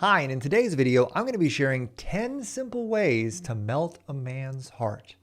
Hi, and in today's video, I'm going to be sharing 10 simple ways to melt a man's heart.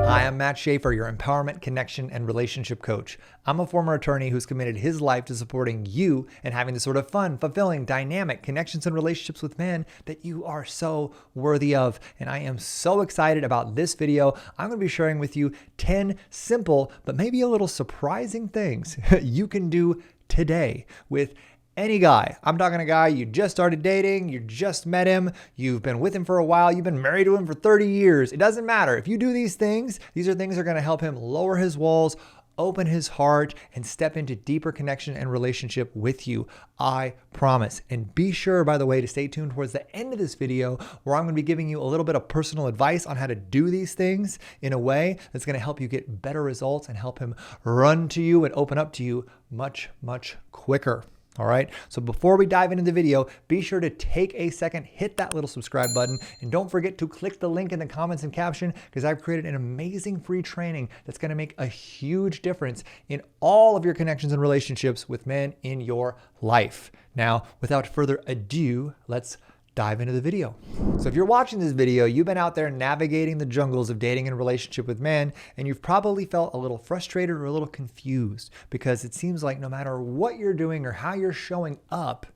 Hi, I'm Matt Shaffer, your empowerment, connection, and relationship coach. I'm a former attorney who's committed his life to supporting you and having the sort of fun, fulfilling, dynamic connections and relationships with men that you are so worthy of. And I am so excited about this video. I'm going to be sharing with you 10 simple, but maybe a little surprising things you can do today with any guy. I'm talking a guy you just started dating, you just met him, you've been with him for a while, you've been married to him for 30 years. It doesn't matter. If you do these things, these are things that are going to help him lower his walls, open his heart, and step into deeper connection and relationship with you. I promise. And be sure, by the way, to stay tuned towards the end of this video where I'm going to be giving you a little bit of personal advice on how to do these things in a way that's going to help you get better results and help him run to you and open up to you much, much quicker. All right. So before we dive into the video, be sure to take a second, hit that little subscribe button, and don't forget to click the link in the comments and caption because I've created an amazing free training that's going to make a huge difference in all of your connections and relationships with men in your life. Now, without further ado, let's dive into the video. So if you're watching this video, you've been out there navigating the jungles of dating and relationship with men, and you've probably felt a little frustrated or a little confused because it seems like no matter what you're doing or how you're showing up,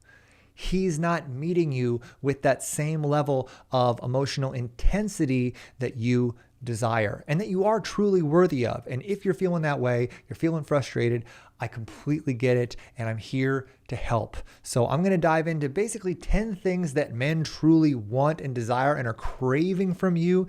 he's not meeting you with that same level of emotional intensity that you desire and that you are truly worthy of. And if you're feeling that way, you're feeling frustrated, I completely get it, and I'm here to help. So I'm going to dive into basically 10 things that men truly want and desire and are craving from you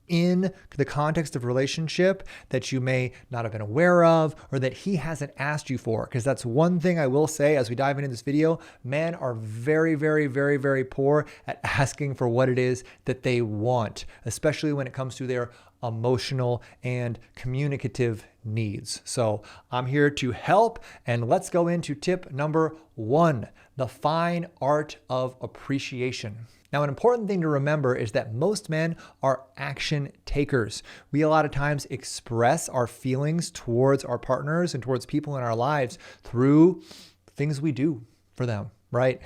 in the context of relationship that you may not have been aware of or that he hasn't asked you for. Because that's one thing I will say as we dive into this video, men are very, very, very, very poor at asking for what it is that they want, especially when it comes to their emotional and communicative needs. So I'm here to help, and let's go into tip number 1, the fine art of appreciation. Now, an important thing to remember is that most men are action takers. We a lot of times express our feelings towards our partners and towards people in our lives through things we do for them. Right?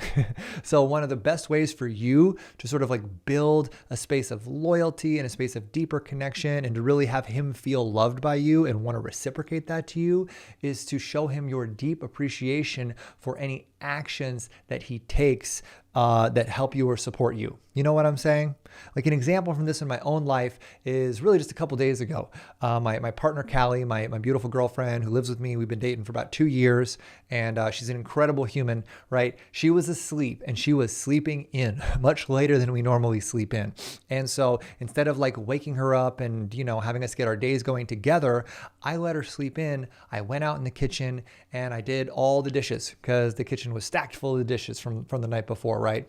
So one of the best ways for you to sort of like build a space of loyalty and a space of deeper connection and to really have him feel loved by you and want to reciprocate that to you is to show him your deep appreciation for any actions that he takes that help you or support you. You know what I'm saying? Like an example from this in my own life is really just a couple days ago. My partner, Callie, my beautiful girlfriend who lives with me, we've been dating for about 2 years, and she's an incredible human, right? She was asleep and she was sleeping in much later than we normally sleep in. And so instead of like waking her up and, having us get our days going together, I let her sleep in. I went out in the kitchen and I did all the dishes because the kitchen was stacked full of the dishes from the night before, right?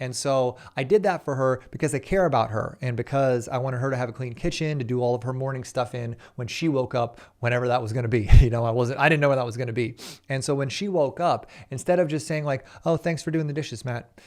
And so I did that for her because I care about her and because I wanted her to have a clean kitchen to do all of her morning stuff in when she woke up, whenever that was going to be. I didn't know when that was going to be. And so when she woke up, instead of just saying like, "Oh, thanks for doing the dishes, Matt,"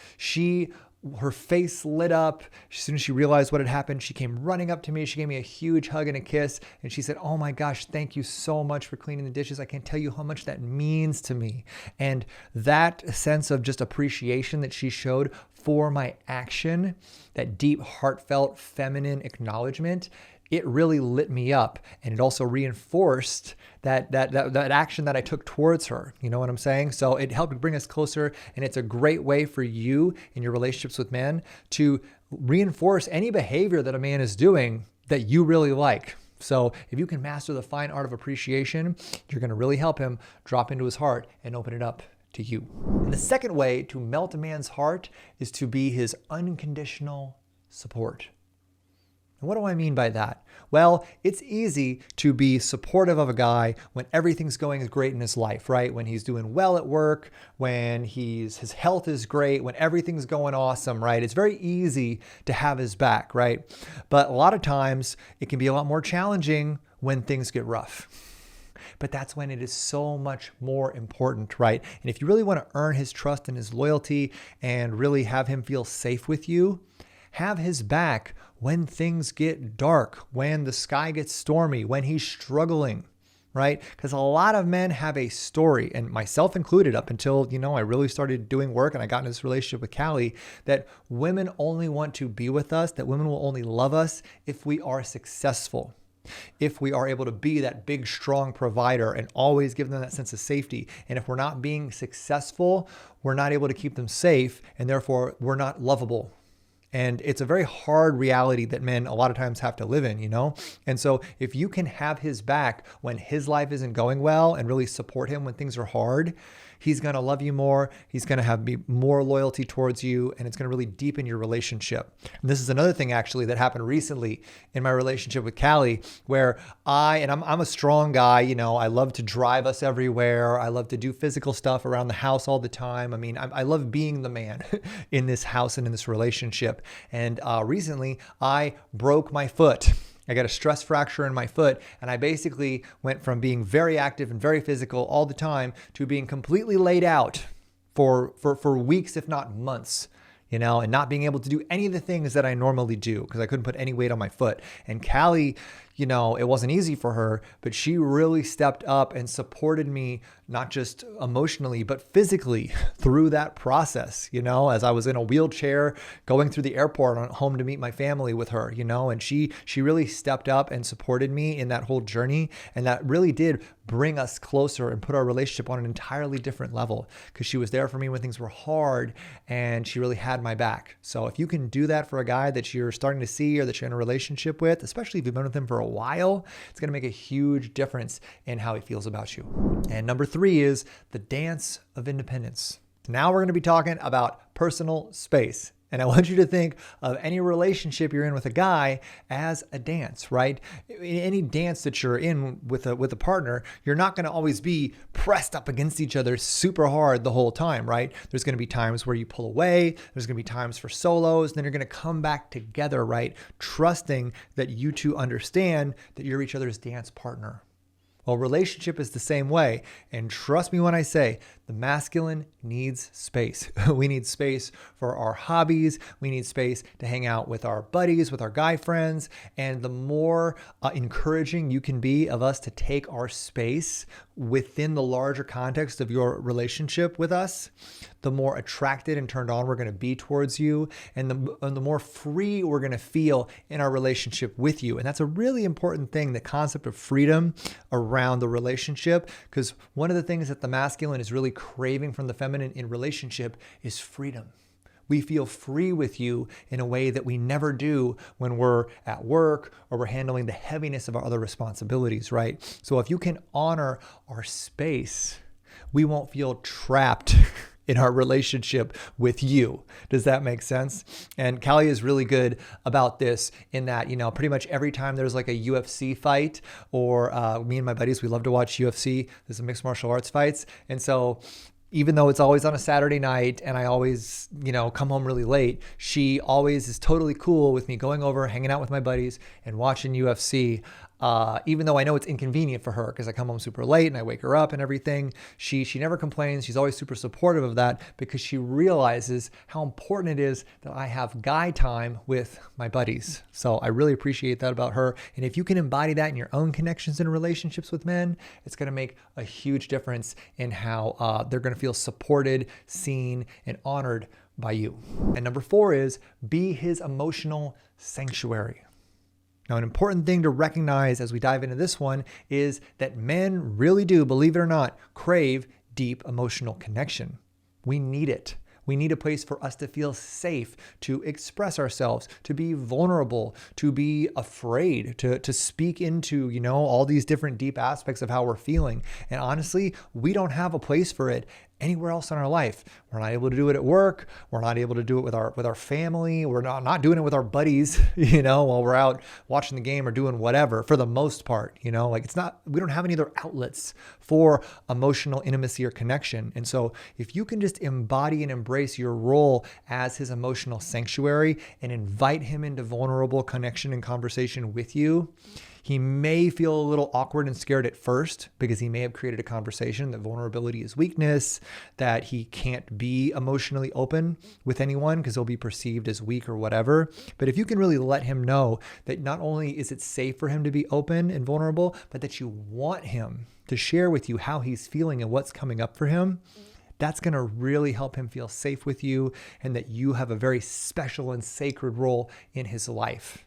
her face lit up. As soon as she realized what had happened, she came running up to me. She gave me a huge hug and a kiss. And she said, "Oh my gosh, thank you so much for cleaning the dishes. I can't tell you how much that means to me." And that sense of just appreciation that she showed for my action, that deep, heartfelt, feminine acknowledgement, it really lit me up. And it also reinforced that action that I took towards her. You know what I'm saying? So it helped bring us closer. And it's a great way for you in your relationships with men to reinforce any behavior that a man is doing that you really like. So if you can master the fine art of appreciation, you're going to really help him drop into his heart and open it up to you. And the second way to melt a man's heart is to be his unconditional support. And what do I mean by that? Well, it's easy to be supportive of a guy when everything's going great in his life, right? When he's doing well at work, when his health is great, when everything's going awesome, right? It's very easy to have his back, right? But a lot of times it can be a lot more challenging when things get rough. But that's when it is so much more important, right? And if you really want to earn his trust and his loyalty and really have him feel safe with you, have his back when things get dark, when the sky gets stormy, when he's struggling, right? Because a lot of men have a story, and myself included, up until, I really started doing work and I got into this relationship with Callie, that women only want to be with us, that women will only love us if we are successful. If we are able to be that big, strong provider and always give them that sense of safety. And if we're not being successful, we're not able to keep them safe, and therefore we're not lovable. And it's a very hard reality that men a lot of times have to live in, And so if you can have his back when his life isn't going well and really support him when things are hard, he's going to love you more. He's going to be more loyalty towards you, and it's going to really deepen your relationship. And this is another thing actually that happened recently in my relationship with Callie, where I'm a strong guy. I love to drive us everywhere. I love to do physical stuff around the house all the time. I mean, I love being the man in this house and in this relationship. And recently I broke my foot. I got a stress fracture in my foot, and I basically went from being very active and very physical all the time to being completely laid out for weeks, if not months, and not being able to do any of the things that I normally do because I couldn't put any weight on my foot. And Callie, it wasn't easy for her, but she really stepped up and supported me, not just emotionally, but physically through that process, as I was in a wheelchair going through the airport on home to meet my family with her, and she really stepped up and supported me in that whole journey. And that really did bring us closer and put our relationship on an entirely different level because she was there for me when things were hard and she really had my back. So if you can do that for a guy that you're starting to see or that you're in a relationship with, especially if you've been with him for a while, it's going to make a huge difference in how he feels about you. And number 3 is the dance of independence. Now we're going to be talking about personal space. And I want you to think of any relationship you're in with a guy as a dance, right? In any dance that you're in with a partner, you're not going to always be pressed up against each other super hard the whole time, right? There's going to be times where you pull away. There's going to be times for solos. Then you're going to come back together, right? Trusting that you two understand that you're each other's dance partner. Well, relationship is the same way. And trust me when I say the masculine needs space. We need space for our hobbies. We need space to hang out with our buddies, with our guy friends. And the more encouraging you can be of us to take our space within the larger context of your relationship with us, the more attracted and turned on we're going to be towards you, and the more free we're going to feel in our relationship with you. And that's a really important thing, the concept of freedom around the relationship, because one of the things that the masculine is really craving from the feminine in relationship is freedom. We feel free with you in a way that we never do when we're at work or we're handling the heaviness of our other responsibilities, right? So if you can honor our space, we won't feel trapped in our relationship with you. Does that make sense? And Callie is really good about this in that, pretty much every time there's like a UFC fight or me and my buddies, we love to watch UFC. There's some mixed martial arts fights. And so even though it's always on a Saturday night and I always, come home really late, she always is totally cool with me going over, hanging out with my buddies and watching UFC. Even though I know it's inconvenient for her because I come home super late and I wake her up and everything, she never complains. She's always super supportive of that because she realizes how important it is that I have guy time with my buddies. So I really appreciate that about her. And if you can embody that in your own connections and relationships with men, it's going to make a huge difference in how they're going to feel supported, seen, and honored by you. And number 4 is be his emotional sanctuary. Now, an important thing to recognize as we dive into this one is that men really do, believe it or not, crave deep emotional connection. We need it. We need a place for us to feel safe, to express ourselves, to be vulnerable, to be afraid, to speak into, all these different deep aspects of how we're feeling. And honestly, we don't have a place for it anywhere else in our life. We're not able to do it at work. We're not able to do it with our family. We're not doing it with our buddies, while we're out watching the game or doing whatever for the most part, we don't have any other outlets for emotional intimacy or connection. And so if you can just embody and embrace your role as his emotional sanctuary and invite him into vulnerable connection and conversation with you, He may feel a little awkward and scared at first because he may have created a conversation that vulnerability is weakness, that he can't be emotionally open with anyone because he'll be perceived as weak or whatever. But if you can really let him know that not only is it safe for him to be open and vulnerable, but that you want him to share with you how he's feeling and what's coming up for him, that's going to really help him feel safe with you and that you have a very special and sacred role in his life.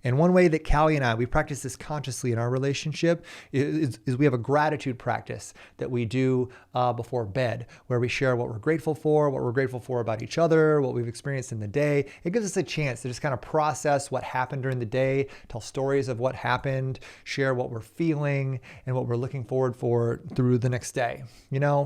And one way that Callie and we practice this consciously in our relationship is we have a gratitude practice that we do before bed, where we share what we're grateful for about each other, what we've experienced in the day. It gives us a chance to just kind of process what happened during the day, tell stories of what happened, share what we're feeling and what we're looking forward for through the next day.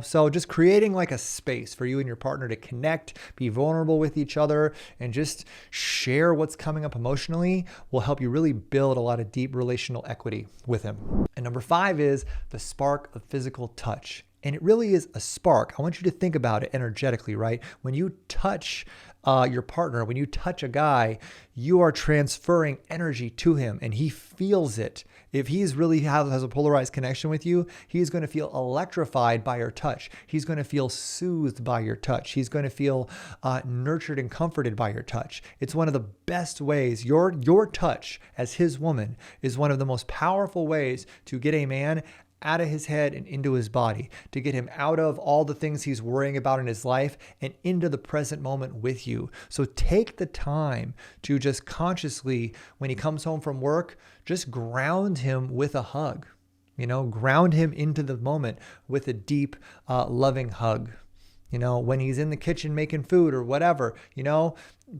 So just creating like a space for you and your partner to connect, be vulnerable with each other, and just share what's coming up emotionally will help you really build a lot of deep relational equity with him. And number 5 is the spark of physical touch. And it really is a spark. I want you to think about it energetically, right? When you touch your partner, when you touch a guy, you are transferring energy to him and he feels it. If he's really has a polarized connection with you, he's going to feel electrified by your touch. He's going to feel soothed by your touch. He's going to feel nurtured and comforted by your touch. It's one of the best ways. Your touch as his woman is one of the most powerful ways to get a man out of his head and into his body, to get him out of all the things he's worrying about in his life and into the present moment with you. So take the time to just consciously, when he comes home from work, just ground him with a hug. Ground him into the moment with a deep, loving hug. When he's in the kitchen making food or whatever,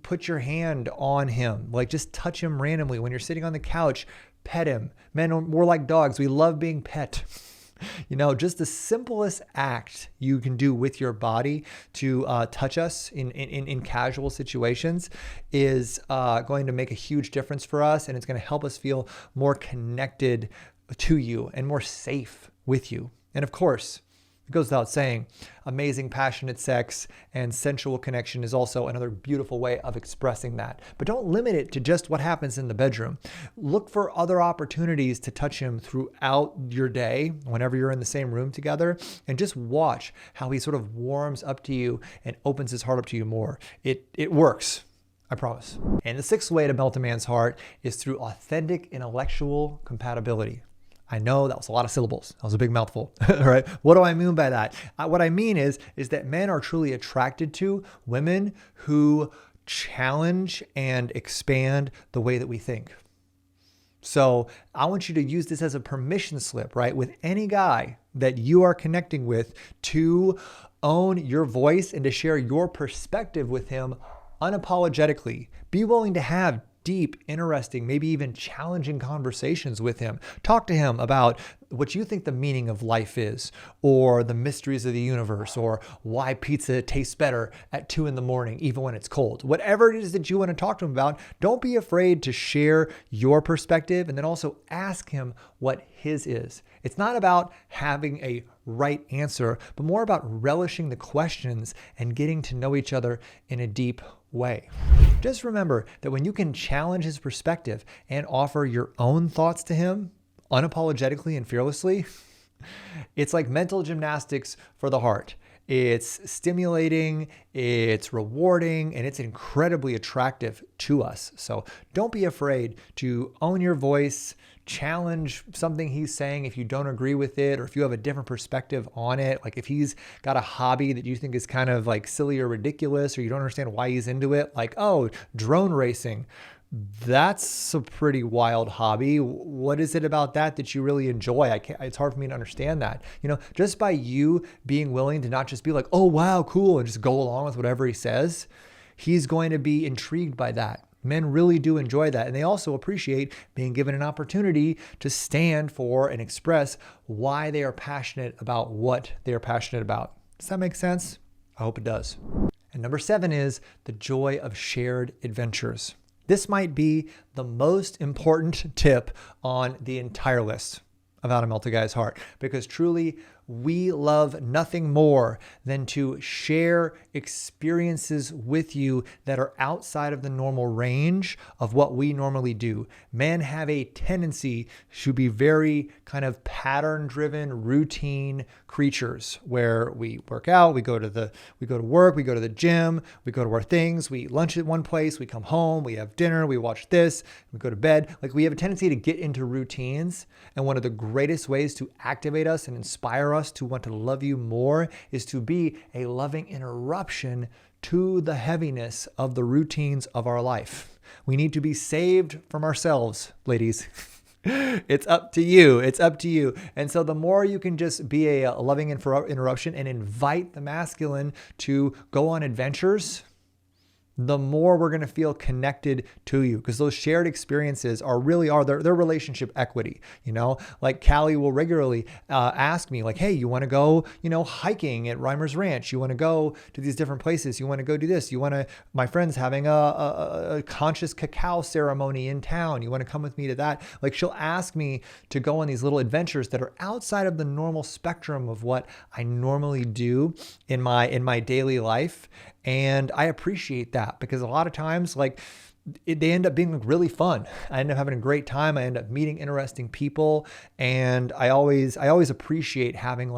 put your hand on him, like just touch him randomly. When you're sitting on the couch, pet him. Men, we're like dogs. We love being pet. Just the simplest act you can do with your body to touch us in casual situations is going to make a huge difference for us. And it's going to help us feel more connected to you and more safe with you. And of course, it goes without saying, amazing, passionate sex and sensual connection is also another beautiful way of expressing that. But don't limit it to just what happens in the bedroom. Look for other opportunities to touch him throughout your day, whenever you're in the same room together, and just watch how he sort of warms up to you and opens his heart up to you more. It works. I promise. And the 6th way to melt a man's heart is through authentic intellectual compatibility. I know that was a lot of syllables. That was a big mouthful. All right. What do I mean by that? What I mean is that men are truly attracted to women who challenge and expand the way that we think. So I want you to use this as a permission slip, right? With any guy that you are connecting with, to own your voice and to share your perspective with him unapologetically. Be willing to have deep, interesting, maybe even challenging conversations with him. Talk to him about what you think the meaning of life is, or the mysteries of the universe, or why pizza tastes better at 2 a.m, even when it's cold. Whatever it is that you want to talk to him about, don't be afraid to share your perspective, and then also ask him what his is. It's not about having a right answer, but more about relishing the questions and getting to know each other in a deep way. Just remember that when you can challenge his perspective and offer your own thoughts to him unapologetically and fearlessly, it's like mental gymnastics for the heart. It's stimulating, it's rewarding, and it's incredibly attractive to us. So don't be afraid to own your voice, challenge something he's saying if you don't agree with it, or if you have a different perspective on it. Like if he's got a hobby that you think is kind of like silly or ridiculous, or you don't understand why he's into it, like, oh, drone racing. That's a pretty wild hobby. What is it about that you really enjoy? It's hard for me to understand that. Just by you being willing to not just be like, oh, wow, cool, and just go along with whatever he says, he's going to be intrigued by that. Men really do enjoy that. And they also appreciate being given an opportunity to stand for and express why they are passionate about what they are passionate about. Does that make sense? I hope it does. And number 7 is the joy of shared adventures. This might be the most important tip on the entire list of how to melt a guy's heart, because truly we love nothing more than to share experiences with you that are outside of the normal range of what we normally do. Men have a tendency to be very kind of pattern-driven, routine creatures where we work out, we go to work, we go to the gym, we go to our things, we eat lunch at one place, we come home, we have dinner, we watch this, we go to bed. Like we have a tendency to get into routines. And one of the greatest ways to activate us and inspire us to want to love you more is to be a loving interruption to the heaviness of the routines of our life. We need to be saved from ourselves, ladies. It's up to you. It's up to you. And so the more you can just be a loving interruption and invite the masculine to go on adventures, the more we're going to feel connected to you, because those shared experiences are their relationship equity. Like Callie will regularly ask me like, hey, you want to go, hiking at Reimer's Ranch? You want to go to these different places? You want to go do this? My friend's having a conscious cacao ceremony in town. You want to come with me to that? Like she'll ask me to go on these little adventures that are outside of the normal spectrum of what I normally do in my daily life. And I appreciate that because a lot of times they end up being really fun. I end up having a great time. I end up meeting interesting people. And I always appreciate having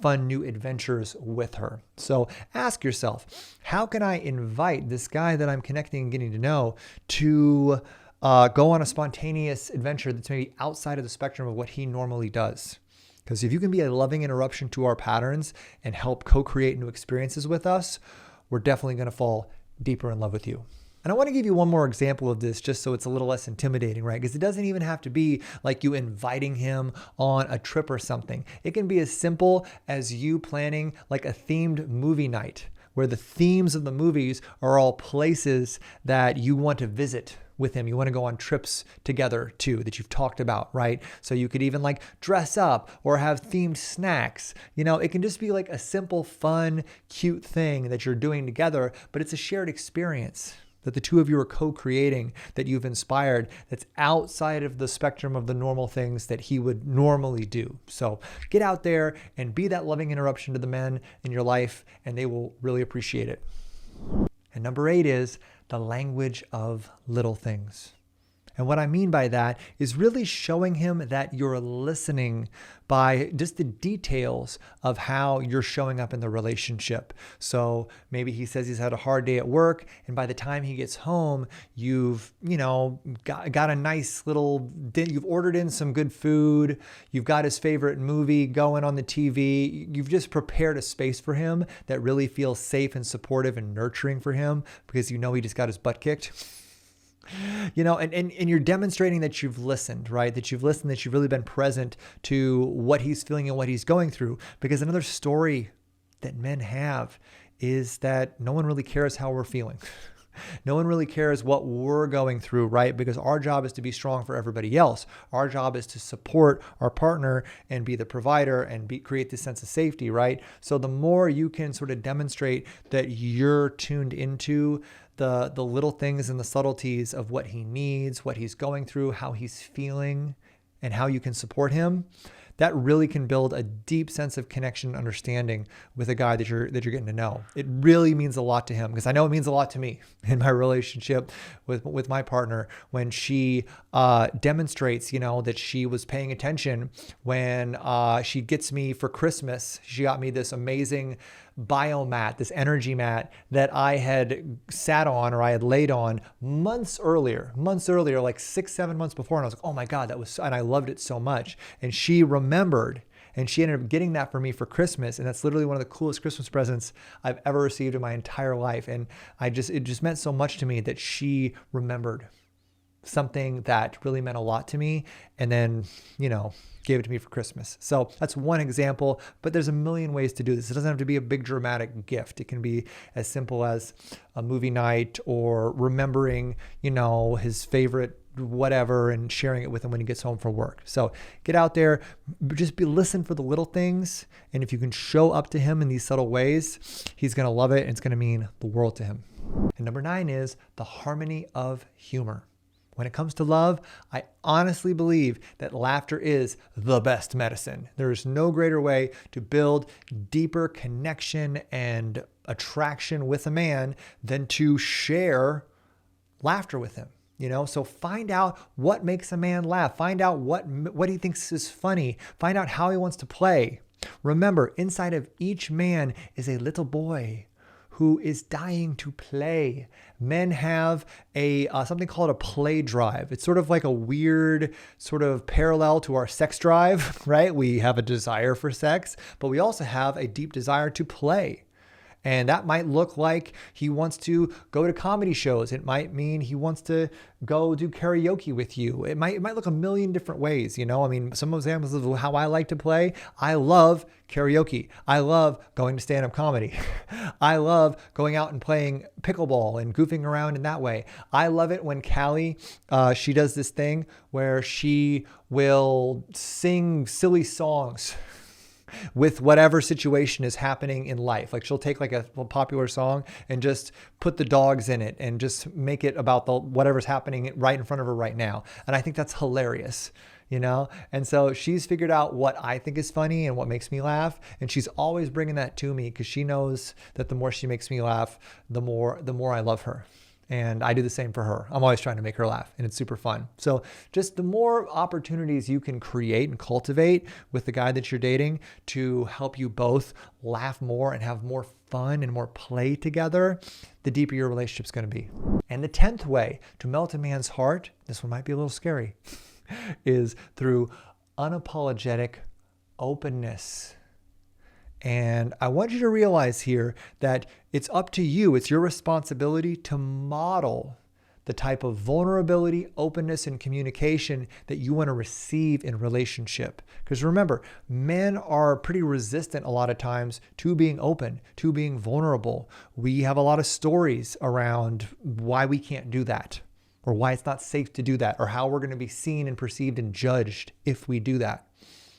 fun new adventures with her. So ask yourself, how can I invite this guy that I'm connecting and getting to know to go on a spontaneous adventure that's maybe outside of the spectrum of what he normally does? Because if you can be a loving interruption to our patterns and help co-create new experiences with us, we're definitely going to fall deeper in love with you. And I want to give you one more example of this just so it's a little less intimidating, right? Because it doesn't even have to be like you inviting him on a trip or something. It can be as simple as you planning like a themed movie night where the themes of the movies are all places that you want to visit with him. You want to go on trips together too that you've talked about, right? So you could even dress up or have themed snacks. It can just be like a simple, fun, cute thing that you're doing together, but it's a shared experience that the two of you are co-creating, that you've inspired, that's outside of the spectrum of the normal things that he would normally do. So get out there and be that loving interruption to the men in your life, and they will really appreciate it. And number 8 is the language of little things. And what I mean by that is really showing him that you're listening by just the details of how you're showing up in the relationship. So maybe he says he's had a hard day at work, and by the time he gets home, you've, got a nice little, you've ordered in some good food, you've got his favorite movie going on the TV, you've just prepared a space for him that really feels safe and supportive and nurturing for him because he just got his butt kicked. And you're demonstrating that you've listened, right? That you've listened, that you've really been present to what he's feeling and what he's going through. Because another story that men have is that no one really cares how we're feeling. No one really cares what we're going through, right? Because our job is to be strong for everybody else. Our job is to support our partner and be the provider and create this sense of safety, right? So the more you can sort of demonstrate that you're tuned into the little things and the subtleties of what he needs, what he's going through, how he's feeling, and how you can support him, that really can build a deep sense of connection and understanding with a guy that you're getting to know. It really means a lot to him because I know it means a lot to me in my relationship with my partner when she demonstrates, that she was paying attention when she gets me for Christmas. She got me this amazing biomat, this energy mat that I had sat on or I had laid on months earlier, like 6-7 months before. And I was like, oh my God, and I loved it so much. And she remembered and she ended up getting that for me for Christmas. And that's literally one of the coolest Christmas presents I've ever received in my entire life. And it just meant so much to me that she remembered something that really meant a lot to me and then, gave it to me for Christmas. So that's one example, but there's a million ways to do this. It doesn't have to be a big dramatic gift. It can be as simple as a movie night or remembering, his favorite whatever and sharing it with him when he gets home from work. So get out there, just listen for the little things. And if you can show up to him in these subtle ways, he's going to love it. And it's going to mean the world to him. And number 9 is the harmony of humor. When it comes to love, I honestly believe that laughter is the best medicine. There is no greater way to build deeper connection and attraction with a man than to share laughter with him. So find out what makes a man laugh. Find out what he thinks is funny. Find out how he wants to play. Remember, inside of each man is a little boy who is dying to play. Men have something called a play drive. It's sort of like a weird sort of parallel to our sex drive, right? We have a desire for sex, but we also have a deep desire to play. And that might look like he wants to go to comedy shows. It might mean he wants to go do karaoke with you. It might look a million different ways. Some examples of how I like to play. I love karaoke. I love going to stand-up comedy. I love going out and playing pickleball and goofing around in that way. I love it when Callie, she does this thing where she will sing silly songs with whatever situation is happening in life. Like she'll take like a popular song and just put the dogs in it and just make it about whatever's happening right in front of her right now. And I think that's hilarious, And so she's figured out what I think is funny and what makes me laugh. And she's always bringing that to me because she knows that the more she makes me laugh, the more I love her. And I do the same for her. I'm always trying to make her laugh, and it's super fun. So just the more opportunities you can create and cultivate with the guy that you're dating to help you both laugh more and have more fun and more play together, the deeper your relationship's going to be. And the 10th way to melt a man's heart, this one might be a little scary, is through unapologetic openness. And I want you to realize here that it's up to you. It's your responsibility to model the type of vulnerability, openness, and communication that you want to receive in relationship. Because remember, men are pretty resistant a lot of times to being open, to being vulnerable. We have a lot of stories around why we can't do that, or why it's not safe to do that, or how we're going to be seen and perceived and judged if we do that.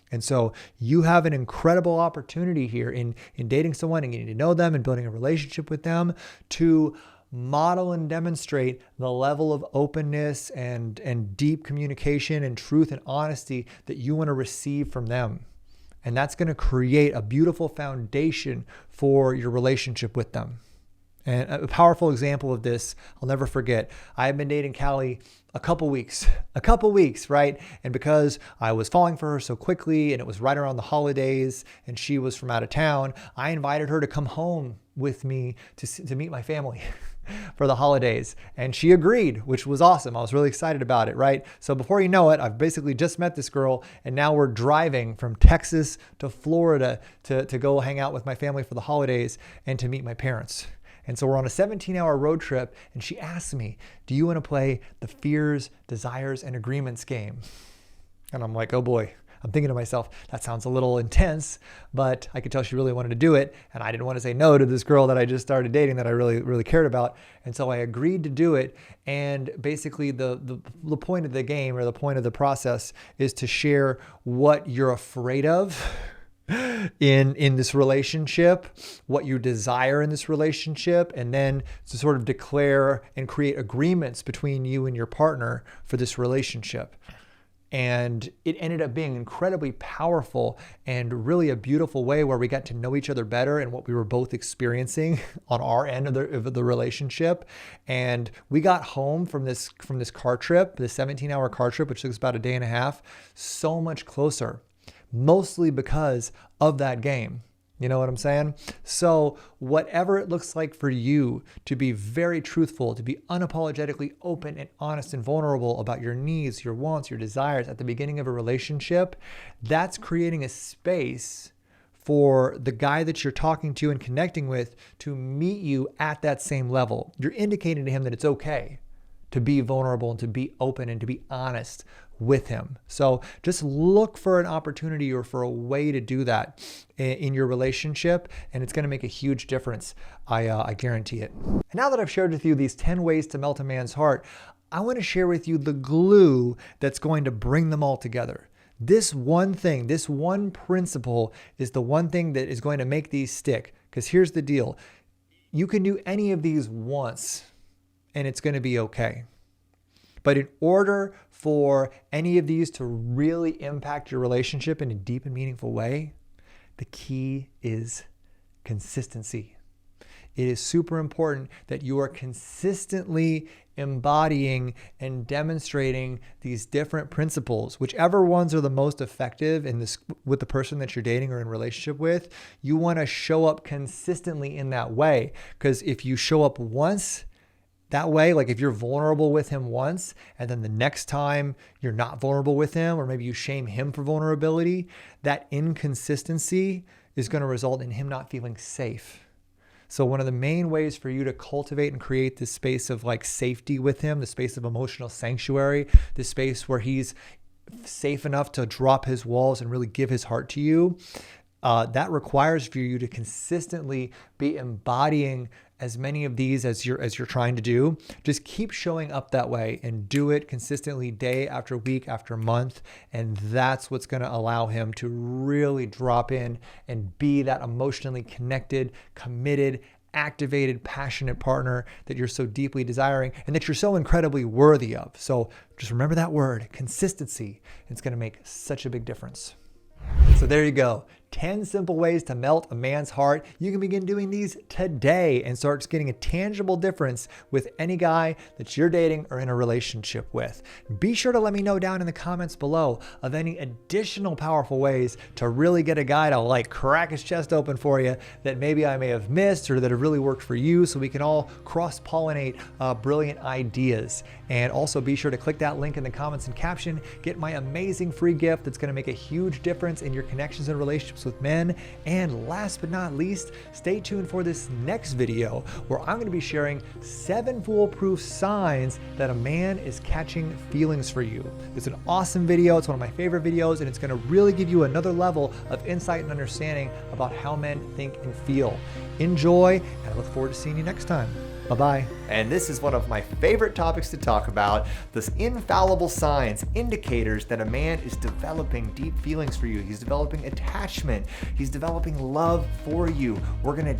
And so you have an incredible opportunity here in dating someone and getting to know them and building a relationship with them to model and demonstrate the level of openness and deep communication and truth and honesty that you want to receive from them. And that's going to create a beautiful foundation for your relationship with them. And a powerful example of this, I'll never forget. I had been dating Callie a couple weeks, right? And because I was falling for her so quickly and it was right around the holidays and she was from out of town, I invited her to come home with me to meet my family for the holidays. And she agreed, which was awesome. I was really excited about it, right? So before you know it, I've basically just met this girl and now we're driving from Texas to Florida to go hang out with my family for the holidays and to meet my parents. And so we're on a 17-hour road trip, and she asked me, do you want to play the fears, desires, and agreements game? And I'm like, oh boy. I'm thinking to myself, that sounds a little intense, but I could tell she really wanted to do it. And I didn't want to say no to this girl that I just started dating that I really, really cared about. And so I agreed to do it. And basically the point of the game, or the point of the process, is to share what you're afraid of in this relationship, what you desire in this relationship, and then to sort of declare and create agreements between you and your partner for this relationship. And it ended up being incredibly powerful and really a beautiful way where we got to know each other better and what we were both experiencing on our end of the relationship. And we got home from this car trip, this 17-hour car trip, which took us about a day and a half, so much closer, mostly because of that game. You know what I'm saying? So whatever it looks like for you to be very truthful, to be unapologetically open and honest and vulnerable about your needs, your wants, your desires at the beginning of a relationship, that's creating a space for the guy that you're talking to and connecting with to meet you at that same level. You're indicating to him that it's okay to be vulnerable and to be open and to be honest with him. So just look for an opportunity or for a way to do that in your relationship, and it's going to make a huge difference. I guarantee it. And now that I've shared with you these 10 ways to melt a man's heart, I want to share with you the glue that's going to bring them all together. This one thing, this one principle is the one thing that is going to make these stick. Because here's the deal. You can do any of these once and it's going to be okay. But in order for any of these to really impact your relationship in a deep and meaningful way, the key is consistency. It is super important that you are consistently embodying and demonstrating these different principles, whichever ones are the most effective in this with the person that you're dating or in relationship with. You want to show up consistently in that way, because if you show up once that way, like if you're vulnerable with him once and then the next time you're not vulnerable with him, or maybe you shame him for vulnerability, that inconsistency is going to result in him not feeling safe. So one of the main ways for you to cultivate and create this space of like safety with him, the space of emotional sanctuary, the space where he's safe enough to drop his walls and really give his heart to you, that requires for you to consistently be embodying as many of these as you're trying to do. Just keep showing up that way and do it consistently, day after week after month. And that's what's going to allow him to really drop in and be that emotionally connected, committed, activated, passionate partner that you're so deeply desiring and that you're so incredibly worthy of. So just remember that word, consistency. It's going to make such a big difference. So there you go. 10 simple ways to melt a man's heart. You can begin doing these today and start getting a tangible difference with any guy that you're dating or in a relationship with. Be sure to let me know down in the comments below of any additional powerful ways to really get a guy to like crack his chest open for you that maybe I may have missed or that have really worked for you, so we can all cross-pollinate brilliant ideas. And also be sure to click that link in the comments and caption, get my amazing free gift that's going to make a huge difference in your connections and relationships with men. And last but not least, stay tuned for this next video where I'm going to be sharing 7 foolproof signs that a man is catching feelings for you. It's an awesome video. It's one of my favorite videos, and it's going to really give you another level of insight and understanding about how men think and feel. Enjoy, and I look forward to seeing you next time. Bye-bye. And this is one of my favorite topics to talk about, this infallible signs, indicators that a man is developing deep feelings for you. He's developing attachment. He's developing love for you. We're going to